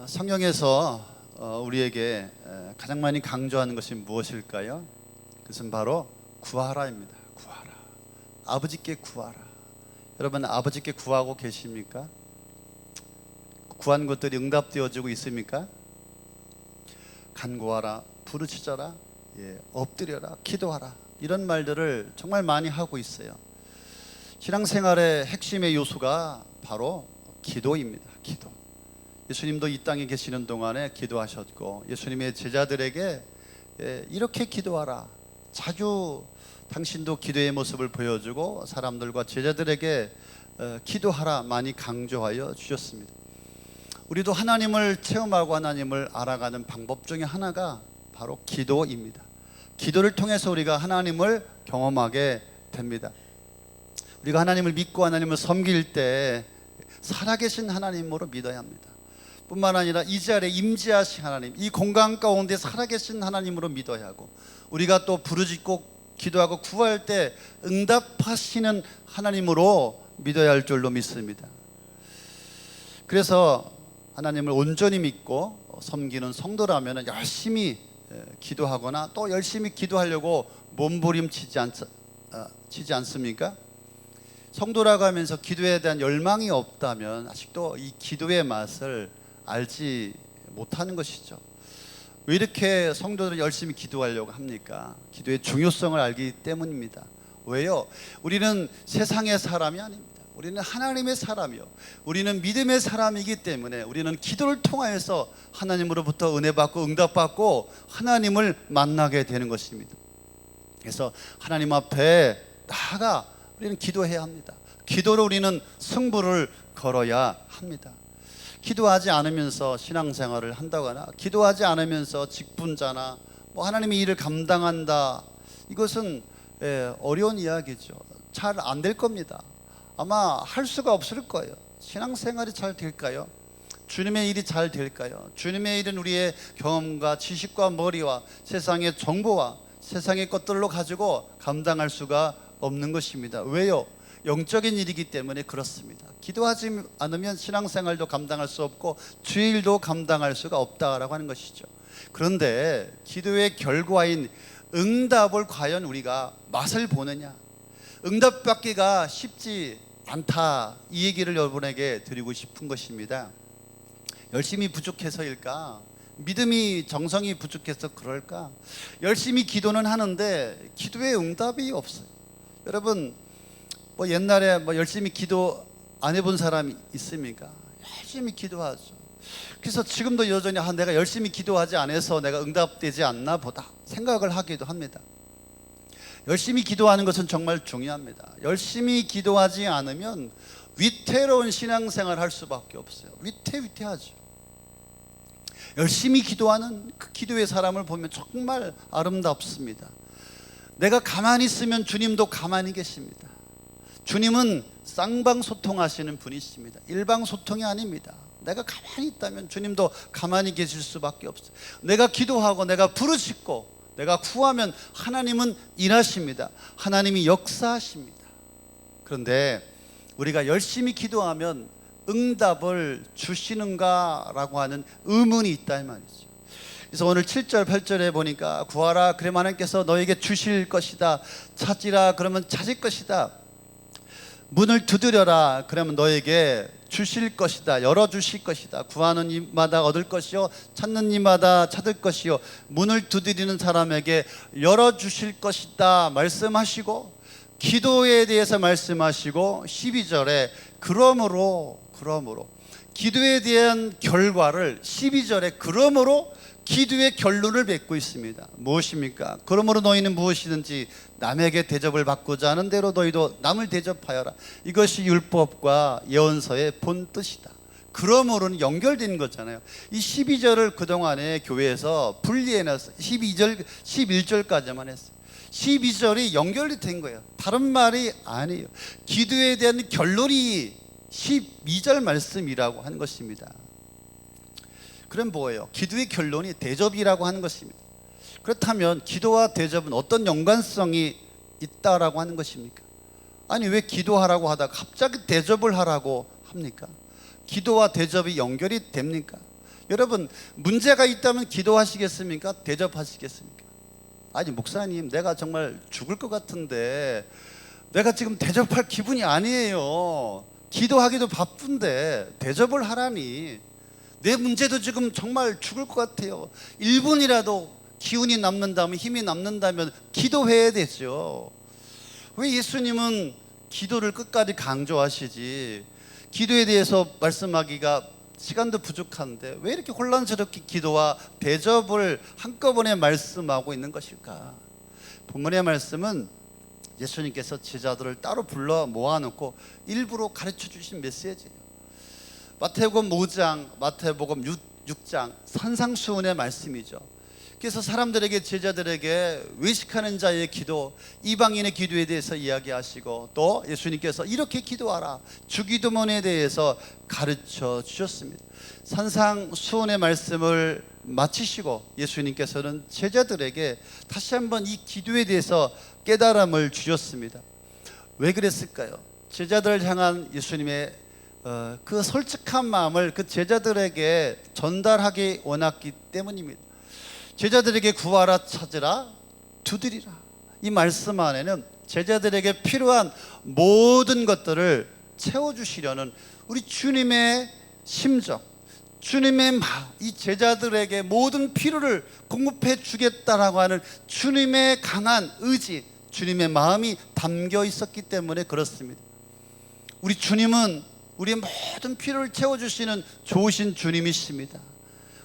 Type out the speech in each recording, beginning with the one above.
성경에서 우리에게 가장 많이 강조하는 것이 무엇일까요? 그것은 바로 구하라입니다. 구하라. 아버지께 구하라. 여러분, 아버지께 구하고 계십니까? 구한 것들이 응답되어지고 있습니까? 간구하라, 부르짖어라, 엎드려라, 기도하라, 이런 말들을 정말 많이 하고 있어요. 신앙생활의 핵심의 요소가 바로 기도입니다. 기도. 예수님도 이 땅에 계시는 동안에 기도하셨고, 예수님의 제자들에게 이렇게 기도하라, 자주 당신도 기도의 모습을 보여주고 사람들과 제자들에게 기도하라 많이 강조하여 주셨습니다. 우리도 하나님을 체험하고 하나님을 알아가는 방법 중에 하나가 바로 기도입니다. 기도를 통해서 우리가 하나님을 경험하게 됩니다. 우리가 하나님을 믿고 하나님을 섬길 때 살아계신 하나님으로 믿어야 합니다. 뿐만 아니라 이 자리에 임재하신 하나님, 이 공간 가운데 살아계신 하나님으로 믿어야 하고, 우리가 또 부르짖고 기도하고 구할 때 응답하시는 하나님으로 믿어야 할 줄로 믿습니다. 그래서 하나님을 온전히 믿고 섬기는 성도라면 열심히 기도하거나 또 열심히 기도하려고 몸부림치지 않습니까? 성도라고 하면서 기도에 대한 열망이 없다면 아직도 이 기도의 맛을 알지 못하는 것이죠. 왜 이렇게 성도들이 열심히 기도하려고 합니까? 기도의 중요성을 알기 때문입니다. 왜요? 우리는 세상의 사람이 아닙니다. 우리는 하나님의 사람이요, 우리는 믿음의 사람이기 때문에 우리는 기도를 통하여서 하나님으로부터 은혜 받고 응답 받고 하나님을 만나게 되는 것입니다. 그래서 하나님 앞에 나아가 우리는 기도해야 합니다. 기도로 우리는 승부를 걸어야 합니다. 기도하지 않으면서 신앙생활을 한다거나 기도하지 않으면서 직분자나 하나님의 일을 감당한다, 이것은 어려운 이야기죠. 잘 안 될 겁니다. 아마 할 수가 없을 거예요. 신앙생활이 잘 될까요? 주님의 일이 잘 될까요? 주님의 일은 우리의 경험과 지식과 머리와 세상의 정보와 세상의 것들로 가지고 감당할 수가 없는 것입니다. 왜요? 영적인 일이기 때문에 그렇습니다. 기도하지 않으면 신앙생활도 감당할 수 없고 주의 일도 감당할 수가 없다라고 하는 것이죠. 그런데 기도의 결과인 응답을 과연 우리가 맛을 보느냐? 응답받기가 쉽지 않다, 이 얘기를 여러분에게 드리고 싶은 것입니다. 열심히 부족해서일까? 믿음이 정성이 부족해서 그럴까? 열심히 기도는 하는데 기도의 응답이 없어요. 여러분, 옛날에 열심히 기도 안 해본 사람이 있습니까? 열심히 기도하죠. 그래서 지금도 여전히 내가 열심히 기도하지 않아서 내가 응답되지 않나 보다 생각을 하기도 합니다. 열심히 기도하는 것은 정말 중요합니다. 열심히 기도하지 않으면 위태로운 신앙생활을 할 수밖에 없어요. 위태하죠. 열심히 기도하는 그 기도의 사람을 보면 정말 아름답습니다. 내가 가만히 있으면 주님도 가만히 계십니다. 주님은 쌍방소통하시는 분이십니다. 일방소통이 아닙니다. 내가 가만히 있다면 주님도 가만히 계실 수밖에 없어요. 내가 기도하고 내가 부르짖고 내가 구하면 하나님은 일하십니다. 하나님이 역사하십니다. 그런데 우리가 열심히 기도하면 응답을 주시는가라고 하는 의문이 있다 이 말이죠. 그래서 오늘 7절 8절에 보니까 구하라 그러면 하나님께서 너에게 주실 것이다, 찾으라 그러면 찾을 것이다, 문을 두드려라 그러면 너에게 주실 것이다, 열어주실 것이다, 구하는 이마다 얻을 것이요 찾는 이마다 찾을 것이요 문을 두드리는 사람에게 열어주실 것이다 말씀하시고, 기도에 대해서 말씀하시고 12절에 그러므로 기도에 대한 결과를 12절에 그러므로 기도의 결론을 맺고 있습니다. 무엇입니까? 그러므로 너희는 무엇이든지 남에게 대접을 받고자 하는 대로 너희도 남을 대접하여라. 이것이 율법과 예언서의 본 뜻이다. 그러므로는 연결된 거잖아요. 이 12절을 그동안에 교회에서 분리해놨어요. 11절까지만 했어요. 12절이 연결이 된 거예요. 다른 말이 아니에요. 기도에 대한 결론이 12절 말씀이라고 하는 것입니다. 그럼 뭐예요? 기도의 결론이 대접이라고 하는 것입니다. 그렇다면 기도와 대접은 어떤 연관성이 있다라고 하는 것입니까? 아니, 왜 기도하라고 하다가 갑자기 대접을 하라고 합니까? 기도와 대접이 연결이 됩니까? 여러분, 문제가 있다면 기도하시겠습니까? 대접하시겠습니까? 아니, 목사님, 내가 정말 죽을 것 같은데 내가 지금 대접할 기분이 아니에요. 기도하기도 바쁜데 대접을 하라니. 내 문제도 지금 정말 죽을 것 같아요. 1분이라도 기운이 남는다면, 힘이 남는다면 기도해야 되죠. 왜 예수님은 기도를 끝까지 강조하시지? 기도에 대해서 말씀하기가 시간도 부족한데 왜 이렇게 혼란스럽게 기도와 대접을 한꺼번에 말씀하고 있는 것일까? 본문의 말씀은 예수님께서 제자들을 따로 불러 모아놓고 일부러 가르쳐 주신 메시지예요. 마태복음 5장, 마태복음 6장 산상수훈의 말씀이죠. 그래서 사람들에게, 제자들에게 외식하는 자의 기도, 이방인의 기도에 대해서 이야기하시고, 또 예수님께서 이렇게 기도하라, 주기도문에 대해서 가르쳐 주셨습니다. 산상수훈의 말씀을 마치시고 예수님께서는 제자들에게 다시 한번 이 기도에 대해서 깨달음을 주셨습니다. 왜 그랬을까요? 제자들을 향한 예수님의 그 솔직한 마음을 그 제자들에게 전달하기 원했기 때문입니다. 제자들에게 구하라, 찾으라, 두드리라. 이 말씀 안에는 제자들에게 필요한 모든 것들을 채워주시려는 우리 주님의 심정, 주님의 마음, 이 제자들에게 모든 필요를 공급해 주겠다라고 하는 주님의 강한 의지, 주님의 마음이 담겨 있었기 때문에 그렇습니다. 우리 주님은 우리의 모든 필요를 채워주시는 좋으신 주님이십니다.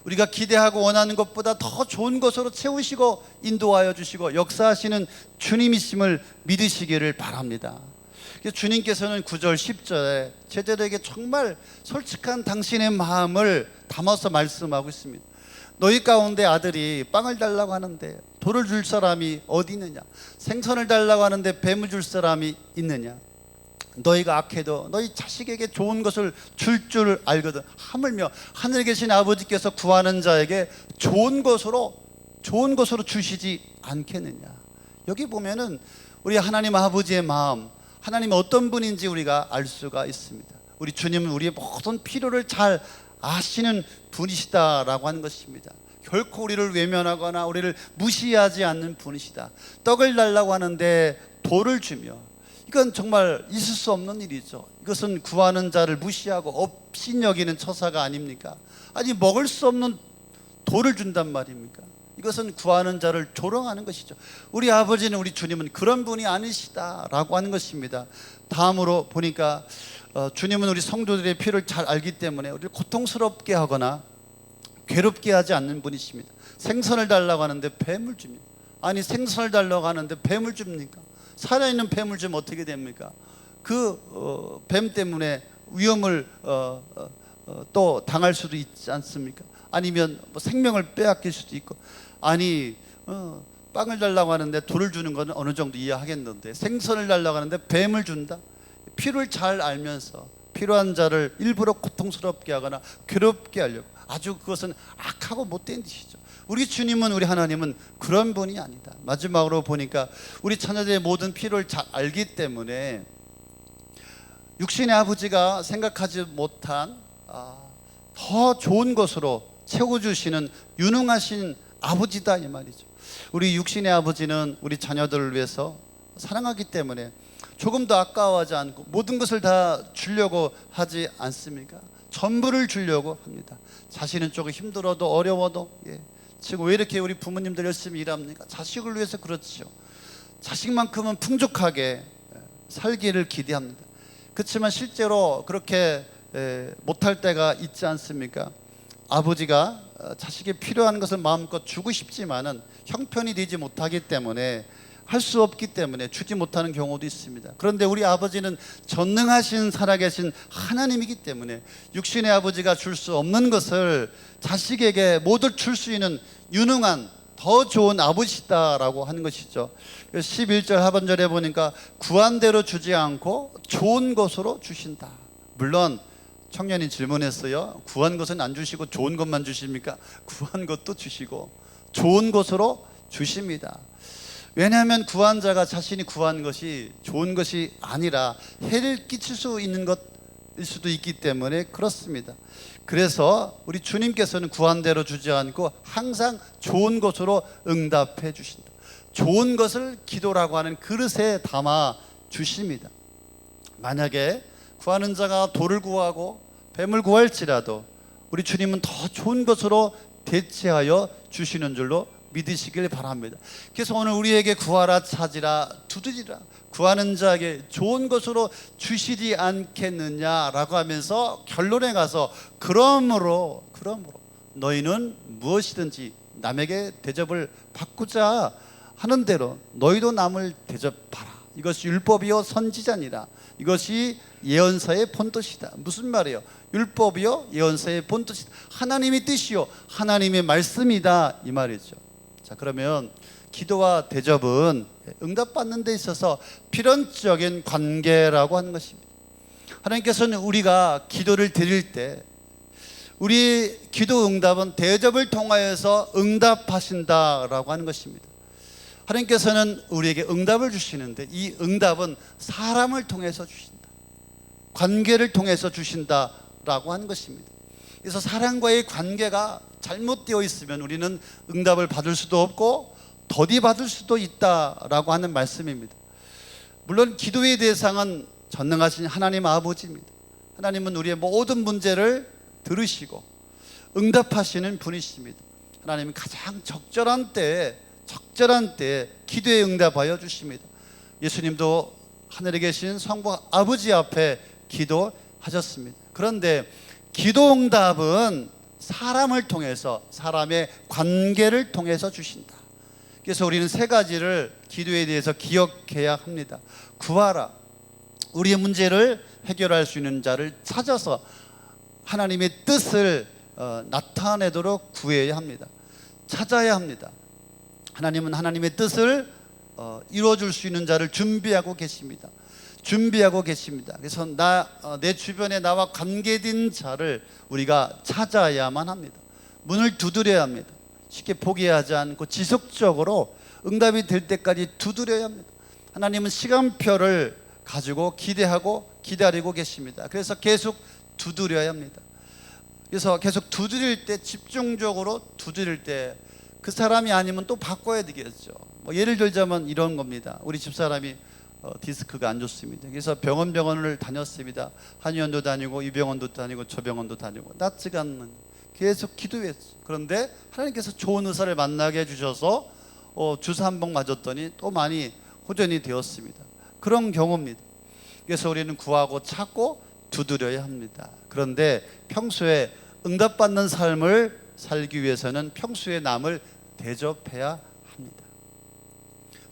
우리가 기대하고 원하는 것보다 더 좋은 것으로 채우시고 인도하여 주시고 역사하시는 주님이심을 믿으시기를 바랍니다. 주님께서는 9절 10절에 제자들에게 정말 솔직한 당신의 마음을 담아서 말씀하고 있습니다. 너희 가운데 아들이 빵을 달라고 하는데 돌을 줄 사람이 어디 있느냐? 생선을 달라고 하는데 뱀을 줄 사람이 있느냐? 너희가 악해도 너희 자식에게 좋은 것을 줄 알거든. 하물며 하늘에 계신 아버지께서 구하는 자에게 좋은 것으로 주시지 않겠느냐? 여기 보면은 우리 하나님 아버지의 마음, 하나님이 어떤 분인지 우리가 알 수가 있습니다. 우리 주님은 우리의 모든 필요를 잘 아시는 분이시다라고 하는 것입니다. 결코 우리를 외면하거나 우리를 무시하지 않는 분이시다. 떡을 달라고 하는데 돌을 주며, 이건 정말 있을 수 없는 일이죠. 이것은 구하는 자를 무시하고 업신여기는 처사가 아닙니까? 아니, 먹을 수 없는 돌을 준단 말입니까? 이것은 구하는 자를 조롱하는 것이죠. 우리 아버지는, 우리 주님은 그런 분이 아니시다라고 하는 것입니다. 다음으로 보니까 주님은 우리 성도들의 필요를 잘 알기 때문에 우리를 고통스럽게 하거나 괴롭게 하지 않는 분이십니다. 생선을 달라고 하는데 뱀을 줍니다. 아니, 생선을 달라고 하는데 뱀을 줍니까? 살아있는 뱀을 주면 어떻게 됩니까? 그 뱀 때문에 위험을 또 당할 수도 있지 않습니까? 아니면 뭐 생명을 빼앗길 수도 있고. 아니, 빵을 달라고 하는데 돌을 주는 건 어느 정도 이해하겠는데 생선을 달라고 하는데 뱀을 준다? 필요를 잘 알면서 필요한 자를 일부러 고통스럽게 하거나 괴롭게 하려고, 아주 그것은 악하고 못된 짓이죠. 우리 주님은, 우리 하나님은 그런 분이 아니다. 마지막으로 보니까 우리 자녀들의 모든 필요를 잘 알기 때문에 육신의 아버지가 생각하지 못한 더 좋은 것으로 채워주시는 유능하신 아버지다, 이 말이죠. 우리 육신의 아버지는 우리 자녀들을 위해서 사랑하기 때문에 조금 더 아까워하지 않고 모든 것을 다 주려고 하지 않습니까? 전부를 주려고 합니다. 자신은 조금 힘들어도 어려워도, 지금 왜 이렇게 우리 부모님들 열심히 일합니까? 자식을 위해서 그렇죠. 자식만큼은 풍족하게 살기를 기대합니다. 그렇지만 실제로 그렇게 못할 때가 있지 않습니까? 아버지가 자식이 필요한 것을 마음껏 주고 싶지만은 형편이 되지 못하기 때문에, 할 수 없기 때문에 주지 못하는 경우도 있습니다. 그런데 우리 아버지는 전능하신 살아계신 하나님이기 때문에 육신의 아버지가 줄 수 없는 것을 자식에게 모두 줄 수 있는 유능한 더 좋은 아버지다라고 하는 것이죠. 11절 하반절에 보니까 구한 대로 주지 않고 좋은 것으로 주신다. 물론 청년이 질문했어요. 구한 것은 안 주시고 좋은 것만 주십니까? 구한 것도 주시고 좋은 것으로 주십니다. 왜냐하면 구한 자가 자신이 구한 것이 좋은 것이 아니라 해를 끼칠 수 있는 것, 수도 있기 때문에 그렇습니다. 그래서 우리 주님께서는 구한 대로 주지 않고 항상 좋은 것으로 응답해 주신다. 좋은 것을 기도라고 하는 그릇에 담아 주십니다. 만약에 구하는 자가 돌을 구하고 뱀을 구할지라도 우리 주님은 더 좋은 것으로 대체하여 주시는 줄로 믿으시길 바랍니다. 그래서 오늘 우리에게 구하라, 찾으라, 두드리라, 구하는 자에게 좋은 것으로 주시지 않겠느냐라고 하면서 결론에 가서 그러므로 너희는 무엇이든지 남에게 대접을 받고자 하는 대로 너희도 남을 대접하라. 이것이 율법이요 선지자니라. 이것이 예언서의 본뜻이다. 무슨 말이에요? 율법이요 예언서의 본뜻이다. 하나님의 뜻이요 하나님의 말씀이다, 이 말이죠. 자, 그러면 기도와 대접은 응답받는 데 있어서 필연적인 관계라고 하는 것입니다. 하나님께서는 우리가 기도를 드릴 때 우리 기도 응답은 대접을 통하여서 응답하신다라고 하는 것입니다. 하나님께서는 우리에게 응답을 주시는데 이 응답은 사람을 통해서 주신다, 관계를 통해서 주신다라고 하는 것입니다. 그래서 사람과의 관계가 잘못되어 있으면 우리는 응답을 받을 수도 없고 더디 받을 수도 있다라고 하는 말씀입니다. 물론 기도의 대상은 전능하신 하나님 아버지입니다. 하나님은 우리의 모든 문제를 들으시고 응답하시는 분이십니다. 하나님은 가장 적절한 때에 기도에 응답하여 주십니다. 예수님도 하늘에 계신 성부 아버지 앞에 기도하셨습니다. 그런데 기도 응답은 사람을 통해서, 사람의 관계를 통해서 주신다. 그래서 우리는 세 가지를 기도에 대해서 기억해야 합니다. 구하라, 우리의 문제를 해결할 수 있는 자를 찾아서 하나님의 뜻을 나타내도록 구해야 합니다. 찾아야 합니다. 하나님은 하나님의 뜻을 이루어줄 수 있는 자를 준비하고 계십니다. 그래서 내 주변에 나와 관계된 자를 우리가 찾아야만 합니다. 문을 두드려야 합니다. 쉽게 포기하지 않고 지속적으로 응답이 될 때까지 두드려야 합니다. 하나님은 시간표를 가지고 기대하고 기다리고 계십니다. 그래서 계속 두드려야 합니다. 그래서 계속 두드릴 때, 집중적으로 두드릴 때 그 사람이 아니면 또 바꿔야 되겠죠. 예를 들자면 이런 겁니다. 우리 집사람이 디스크가 안 좋습니다. 그래서 병원을 다녔습니다. 한의원도 다니고 이 병원도 다니고 저 병원도 다니고 낫지가 않는, 계속 기도했죠. 그런데 하나님께서 좋은 의사를 만나게 해주셔서 주사 한 번 맞았더니 또 많이 호전이 되었습니다. 그런 경우입니다. 그래서 우리는 구하고 찾고 두드려야 합니다. 그런데 평소에 응답받는 삶을 살기 위해서는 평소에 남을 대접해야 합니다.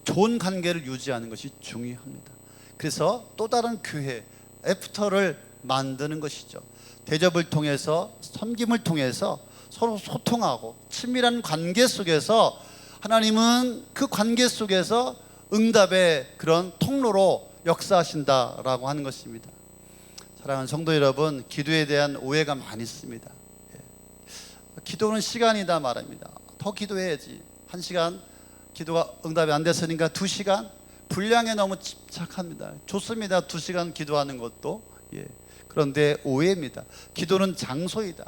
좋은 관계를 유지하는 것이 중요합니다. 그래서 또 다른 교회, 애프터를 만드는 것이죠. 대접을 통해서, 섬김을 통해서 서로 소통하고 친밀한 관계 속에서 하나님은 그 관계 속에서 응답의 그런 통로로 역사하신다라고 하는 것입니다. 사랑하는 성도 여러분, 기도에 대한 오해가 많이 있습니다. 기도는 시간이다 말합니다. 더 기도해야지. 1시간 기도가 응답이 안 됐으니까 2시간, 분량에 너무 집착합니다. 좋습니다, 2시간 기도하는 것도. 그런데 오해입니다. 기도는 장소이다.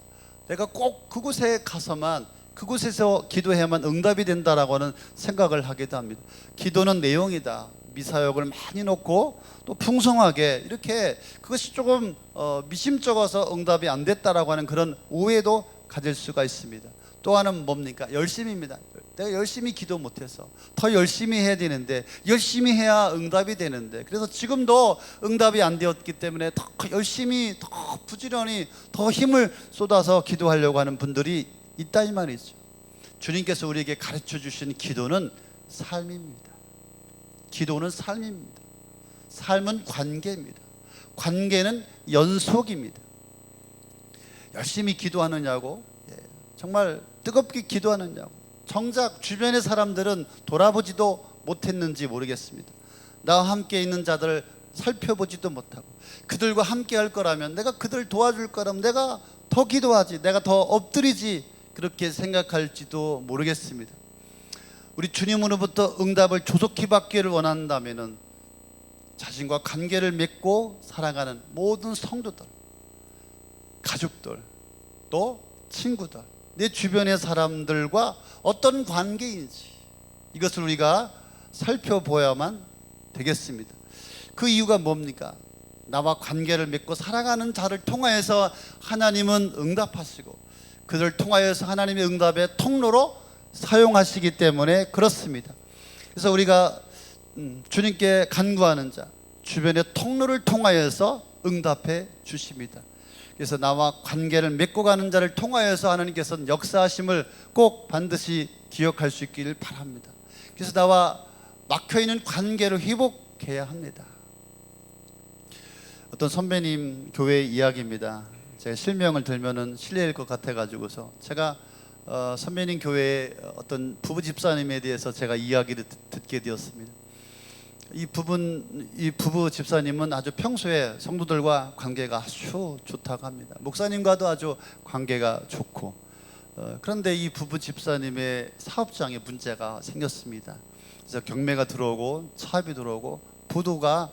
내가 꼭 그곳에 가서만, 그곳에서 기도해야만 응답이 된다라고 하는 생각을 하기도 합니다. 기도는 내용이다. 미사역을 많이 놓고 또 풍성하게 이렇게, 그것이 조금 미심쩍어서 응답이 안 됐다라고 하는 그런 오해도 가질 수가 있습니다. 또 하나는 뭡니까? 열심입니다. 내가 열심히 기도 못해서 더 열심히 해야 되는데, 열심히 해야 응답이 되는데, 그래서 지금도 응답이 안 되었기 때문에 더 열심히, 더 부지런히, 더 힘을 쏟아서 기도하려고 하는 분들이 있다, 이 말이죠. 주님께서 우리에게 가르쳐 주신 기도는 삶입니다. 기도는 삶입니다. 삶은 관계입니다. 관계는 연속입니다. 열심히 기도하느냐고, 정말 뜨겁게 기도하느냐고, 정작 주변의 사람들은 돌아보지도 못했는지 모르겠습니다. 나와 함께 있는 자들을 살펴보지도 못하고, 그들과 함께 할 거라면, 내가 그들 도와줄 거라면 내가 더 기도하지, 내가 더 엎드리지, 그렇게 생각할지도 모르겠습니다. 우리 주님으로부터 응답을 조속히 받기를 원한다면 자신과 관계를 맺고 살아가는 모든 성도들, 가족들, 또 친구들, 내 주변의 사람들과 어떤 관계인지 이것을 우리가 살펴보아야만 되겠습니다. 그 이유가 뭡니까? 나와 관계를 맺고 살아가는 자를 통하여서 하나님은 응답하시고 그들을 통하여서 하나님의 응답의 통로로 사용하시기 때문에 그렇습니다. 그래서 우리가 주님께 간구하는 자, 주변의 통로를 통하여서 응답해 주십니다. 그래서 나와 관계를 맺고 가는 자를 통하여서 하나님께서는 역사하심을 꼭 반드시 기억할 수 있기를 바랍니다. 그래서 나와 막혀있는 관계를 회복해야 합니다. 어떤 선배님 교회 이야기입니다. 제가 실명을 들면은 실례일 것 같아가지고서 제가 선배님 교회의 어떤 부부 집사님에 대해서 제가 이야기를 듣게 되었습니다. 이 부부 집사님은 아주 평소에 성도들과 관계가 아주 좋다고 합니다. 목사님과도 아주 관계가 좋고, 그런데 이 부부 집사님의 사업장에 문제가 생겼습니다. 그래서 경매가 들어오고 차압이 들어오고 부도가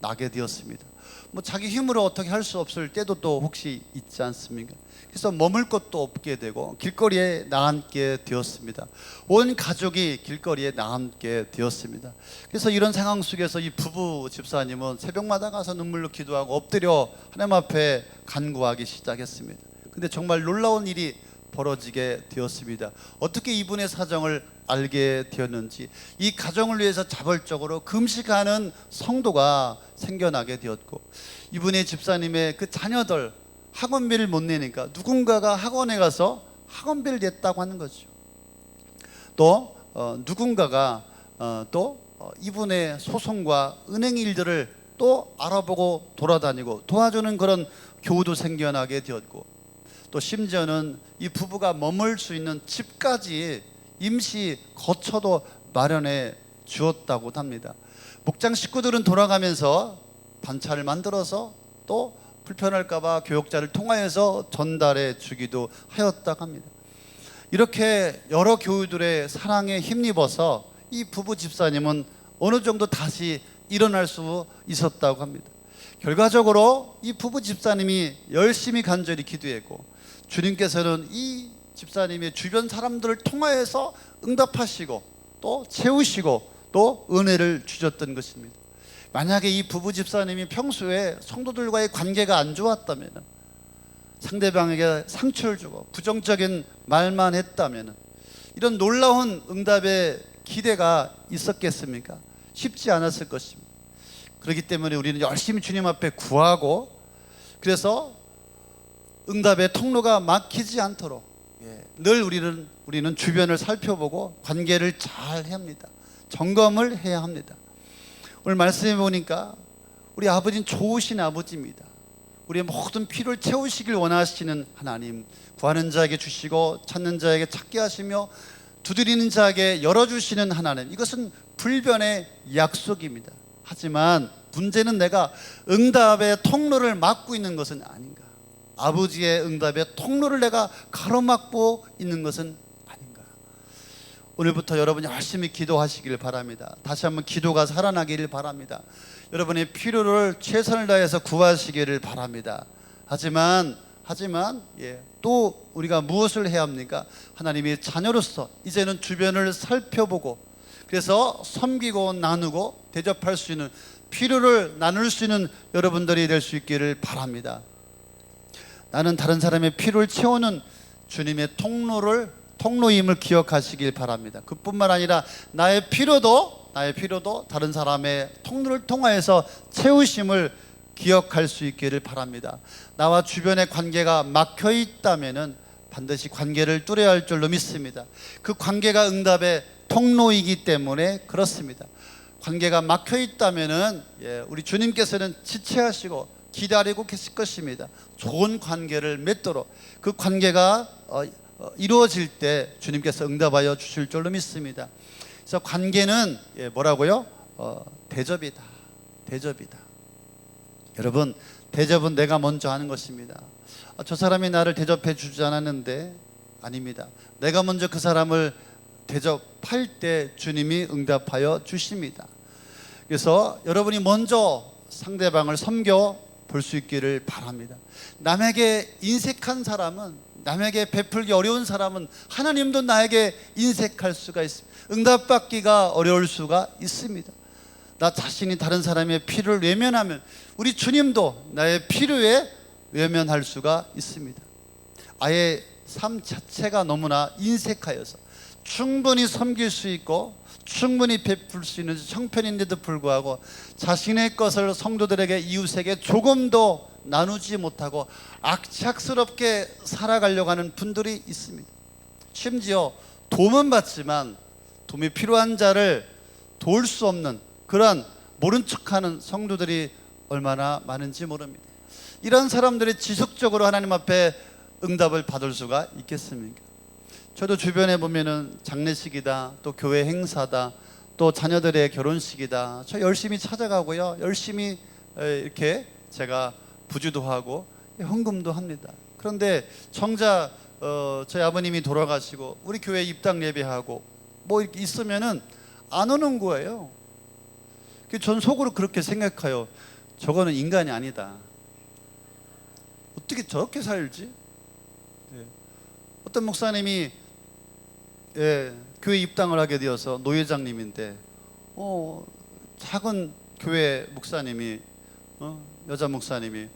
나게 되었습니다. 뭐 자기 힘으로 어떻게 할 수 없을 때도 또 혹시 있지 않습니까? 그래서 머물 곳도 없게 되고 길거리에 나앉게 되었습니다. 온 가족이 길거리에 나앉게 되었습니다. 그래서 이런 상황 속에서 이 부부 집사님은 새벽마다 가서 눈물로 기도하고 엎드려 하나님 앞에 간구하기 시작했습니다. 근데 정말 놀라운 일이 벌어지게 되었습니다. 어떻게 이분의 사정을 알게 되었는지 이 가정을 위해서 자발적으로 금식하는 성도가 생겨나게 되었고, 이분의 집사님의 그 자녀들 학원비를 못 내니까 누군가가 학원에 가서 학원비를 냈다고 하는 거죠. 또 누군가가 또 이분의 소송과 은행 일들을 또 알아보고 돌아다니고 도와주는 그런 교우도 생겨나게 되었고, 또 심지어는 이 부부가 머물 수 있는 집까지 임시 거처도 마련해 주었다고 합니다. 목장 식구들은 돌아가면서 반차를 만들어서 또 불편할까봐 교역자를 통하여서 전달해 주기도 하였다고 합니다. 이렇게 여러 교우들의 사랑에 힘입어서 이 부부 집사님은 어느 정도 다시 일어날 수 있었다고 합니다. 결과적으로 이 부부 집사님이 열심히 간절히 기도했고, 주님께서는 이 집사님의 주변 사람들을 통하여서 응답하시고 또 채우시고 또 은혜를 주셨던 것입니다. 만약에 이 부부 집사님이 평소에 성도들과의 관계가 안 좋았다면, 상대방에게 상처를 주고 부정적인 말만 했다면 이런 놀라운 응답의 기대가 있었겠습니까? 쉽지 않았을 것입니다. 그렇기 때문에 우리는 열심히 주님 앞에 구하고, 그래서 응답의 통로가 막히지 않도록 늘 우리는 주변을 살펴보고 관계를 잘 해야 합니다. 점검을 해야 합니다. 오늘 말씀해 보니까 우리 아버지는 좋으신 아버지입니다. 우리의 모든 필요를 채우시길 원하시는 하나님, 구하는 자에게 주시고 찾는 자에게 찾게 하시며 두드리는 자에게 열어주시는 하나님, 이것은 불변의 약속입니다. 하지만 문제는 내가 응답의 통로를 막고 있는 것은 아닌가, 아버지의 응답의 통로를 내가 가로막고 있는 것은 아닌가. 오늘부터 여러분 열심히 기도하시길 바랍니다. 다시 한번 기도가 살아나기를 바랍니다. 여러분의 필요를 최선을 다해서 구하시기를 바랍니다. 하지만 또 우리가 무엇을 해야 합니까? 하나님의 자녀로서 이제는 주변을 살펴보고, 그래서 섬기고 나누고 대접할 수 있는, 필요를 나눌 수 있는 여러분들이 될 수 있기를 바랍니다. 나는 다른 사람의 필요를 채우는 주님의 통로임을 기억하시길 바랍니다. 그뿐만 아니라 나의 필요도 다른 사람의 통로를 통하여서 채우심을 기억할 수 있기를 바랍니다. 나와 주변의 관계가 막혀 있다면은 반드시 관계를 뚫어야 할 줄로 믿습니다. 그 관계가 응답의 통로이기 때문에 그렇습니다. 관계가 막혀 있다면은 우리 주님께서는 지체하시고 기다리고 계실 것입니다. 좋은 관계를 맺도록, 그 관계가 이루어질 때 주님께서 응답하여 주실 줄로 믿습니다. 그래서 관계는 뭐라고요? 대접이다. 여러분, 대접은 내가 먼저 하는 것입니다. 저 사람이 나를 대접해 주지 않았는데, 아닙니다. 내가 먼저 그 사람을 대접할 때 주님이 응답하여 주십니다. 그래서 여러분이 먼저 상대방을 섬겨 볼 수 있기를 바랍니다. 남에게 인색한 사람은, 남에게 베풀기 어려운 사람은 하나님도 나에게 인색할 수가 있습니다. 응답받기가 어려울 수가 있습니다. 나 자신이 다른 사람의 필요를 외면하면 우리 주님도 나의 필요에 외면할 수가 있습니다. 아예 삶 자체가 너무나 인색하여서 충분히 섬길 수 있고 충분히 베풀 수 있는 형편인데도 불구하고 자신의 것을 성도들에게, 이웃에게 조금도 나누지 못하고 악착스럽게 살아가려고 하는 분들이 있습니다. 심지어 도움은 받지만 도움이 필요한 자를 도울 수 없는 그러한 모른 척하는 성도들이 얼마나 많은지 모릅니다. 이런 사람들이 지속적으로 하나님 앞에 응답을 받을 수가 있겠습니까? 저도 주변에 보면은 장례식이다, 또 교회 행사다, 또 자녀들의 결혼식이다, 저 열심히 찾아가고요, 열심히 이렇게 제가 부주도 하고 헌금도 합니다. 그런데 정작 저희 아버님이 돌아가시고 우리 교회 입당 예배하고 뭐 이렇게 있으면은 안 오는 거예요. 전 속으로 그렇게 생각해요. 저거는 인간이 아니다. 어떻게 저렇게 살지? 어떤 목사님이 교회 입당을 하게 되어서 노회장님인데 작은 교회 목사님이 여자 목사님이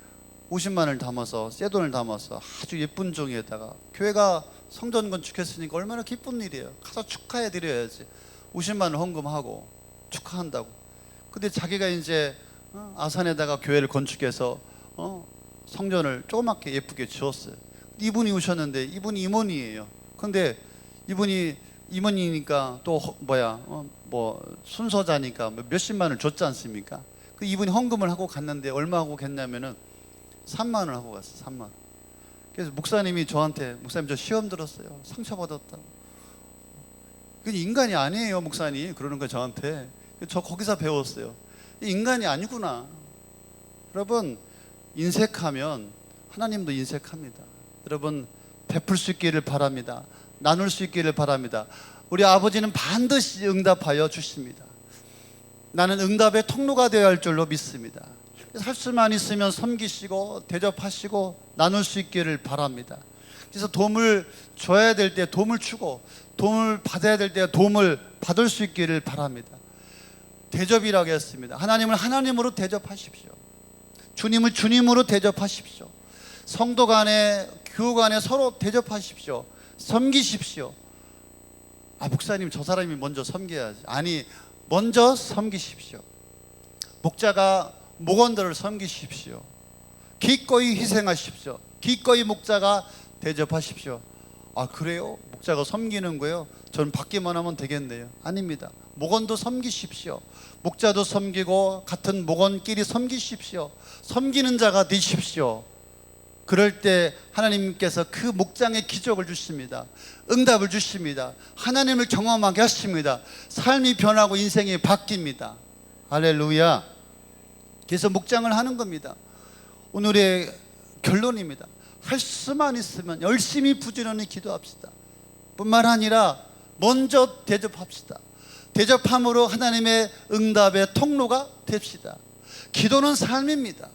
50만 원을 담아서, 새 돈을 담아서 아주 예쁜 종이에다가, 교회가 성전 건축했으니까 얼마나 기쁜 일이에요. 가서 축하해 드려야지. 50만 원 헌금하고 축하한다고. 근데 자기가 이제 아산에다가 교회를 건축해서 성전을 조그맣게 예쁘게 지었어요. 이분이 오셨는데 이분이 임원이에요. 근데 이분이 임원이니까 또 순서자니까 몇십만 원을 줬지 않습니까? 그 이분이 헌금을 하고 갔는데 얼마 하고 갔냐면은 3만 원 하고 갔어요. 3만 원. 그래서 목사님이 저한테, 목사님 저 시험 들었어요. 상처받았다고. 그 인간이 아니에요, 목사님. 그러는 거예요, 저한테. 저 거기서 배웠어요. 인간이 아니구나. 여러분, 인색하면 하나님도 인색합니다. 여러분, 베풀 수 있기를 바랍니다. 나눌 수 있기를 바랍니다. 우리 아버지는 반드시 응답하여 주십니다. 나는 응답의 통로가 되어야 할 줄로 믿습니다. 할 수만 있으면 섬기시고 대접하시고 나눌 수 있기를 바랍니다. 그래서 도움을 줘야 될 때 도움을 주고, 도움을 받아야 될 때 도움을 받을 수 있기를 바랍니다. 대접이라고 했습니다. 하나님을 하나님으로 대접하십시오. 주님을 주님으로 대접하십시오. 성도 간에, 교우 간에 서로 대접하십시오. 섬기십시오. 목사님 저 사람이 먼저 섬겨야지. 아니, 먼저 섬기십시오. 목자가 목원들을 섬기십시오. 기꺼이 희생하십시오. 기꺼이 목자가 대접하십시오. 그래요? 목자가 섬기는 거예요? 전 받기만 하면 되겠네요. 아닙니다. 목원도 섬기십시오. 목자도 섬기고 같은 목원끼리 섬기십시오. 섬기는 자가 되십시오. 그럴 때 하나님께서 그 목장에 기적을 주십니다. 응답을 주십니다. 하나님을 경험하게 하십니다. 삶이 변하고 인생이 바뀝니다. 할렐루야. 그래서 목장을 하는 겁니다. 오늘의 결론입니다. 할 수만 있으면 열심히 부지런히 기도합시다. 뿐만 아니라 먼저 대접합시다. 대접함으로 하나님의 응답의 통로가 됩시다. 기도는 삶입니다.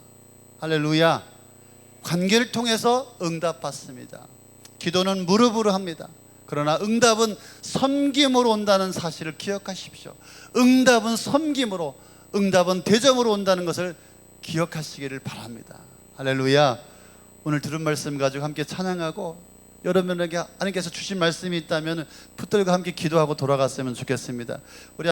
할렐루야. 관계를 통해서 응답받습니다. 기도는 무릎으로 합니다. 그러나 응답은 섬김으로 온다는 사실을 기억하십시오. 응답은 섬김으로, 응답은 대접으로 온다는 것을 기억하시기를 바랍니다. 할렐루야. 오늘 들은 말씀 가지고 함께 찬양하고, 여러분에게 하나님께서 주신 말씀이 있다면 붙들고 함께 기도하고 돌아갔으면 좋겠습니다. 우리